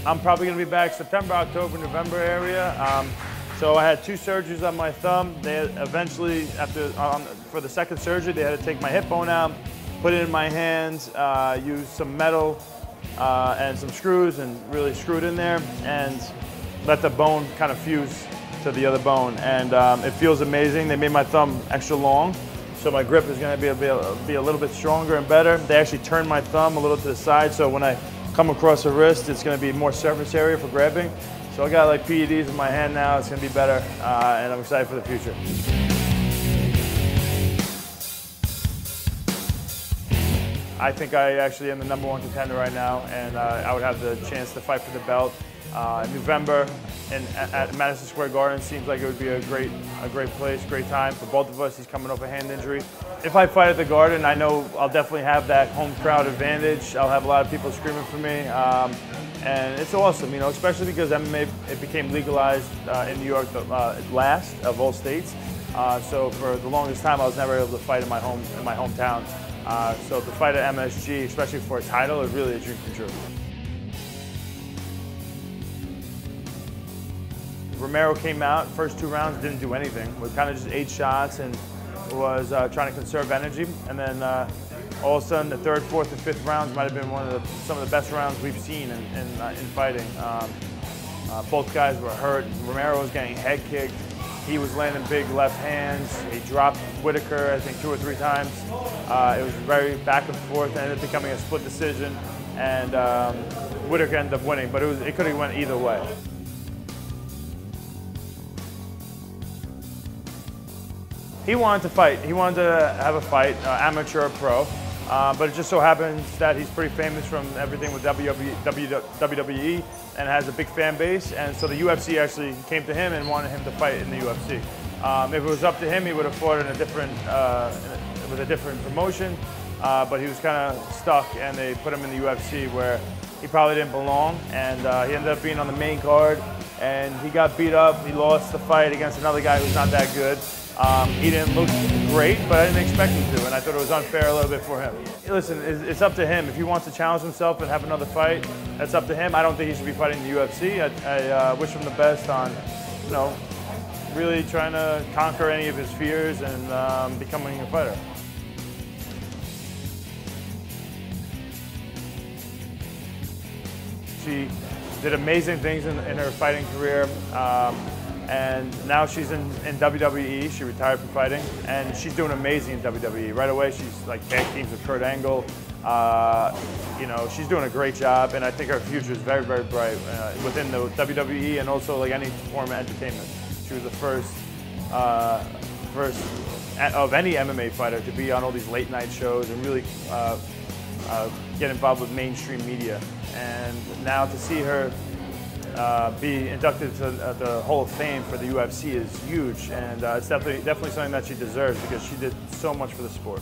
I'm probably going to be back September, October, November area. So I had 2 surgeries on my thumb. They eventually, for the second surgery, they had to take my hip bone out, put it in my hands, use some metal and some screws and really screw it in there and let the bone kind of fuse to the other bone. And it feels amazing. They made my thumb extra long, so my grip is going to be a little bit stronger and better. They actually turned my thumb a little to the side, so when I come across the wrist, it's going to be more surface area for grabbing. So I got like PEDs in my hand now. It's going to be better, and I'm excited for the future. I think I actually am the #1 contender right now, and I would have the chance to fight for the belt in November at Madison Square Garden. Seems like it would be a great place, great time for both of us. He's coming off a hand injury. If I fight at the Garden, I know I'll definitely have that home crowd advantage. I'll have a lot of people screaming for me, and it's awesome, you know, especially because MMA it became legalized in New York last of all states. So for the longest time, I was never able to fight in my hometown. So to fight at MSG, especially for a title, is really a dream come true. Romero came out, first 2 rounds didn't do anything. We kind of just ate shots and was trying to conserve energy. And then all of a sudden, the 3rd, 4th, and 5th rounds might have been some of the best rounds we've seen in fighting. Both guys were hurt. Romero was getting head kicked. He was landing big left hands. He dropped Whittaker, I think, 2 or 3 times. It was very back and forth, and ended up becoming a split decision. And Whittaker ended up winning, but it could have went either way. He wanted to fight. He wanted to have a fight, amateur or pro. But it just so happens that he's pretty famous from everything with WWE and has a big fan base. And so the UFC actually came to him and wanted him to fight in the UFC. If it was up to him, he would have fought in with a different promotion. But he was kind of stuck, and they put him in the UFC where he probably didn't belong. And he ended up being on the main card, and he got beat up. He lost the fight against another guy who's not that good. He didn't look great, but I didn't expect him to, and I thought it was unfair a little bit for him. Listen, it's up to him. If he wants to challenge himself and have another fight, that's up to him. I don't think he should be fighting in the UFC. I wish him the best on, you know, really trying to conquer any of his fears and becoming a fighter. She did amazing things in her fighting career. And now she's in WWE. She retired from fighting, and she's doing amazing in WWE. Right away, she's like tag teams with Kurt Angle. You know, she's doing a great job, and I think her future is very, very bright within the WWE and also like any form of entertainment. She was the first of any MMA fighter to be on all these late night shows and really get involved with mainstream media. And now to see her be inducted to the Hall of Fame for the UFC is huge, and it's definitely something that she deserves because she did so much for the sport.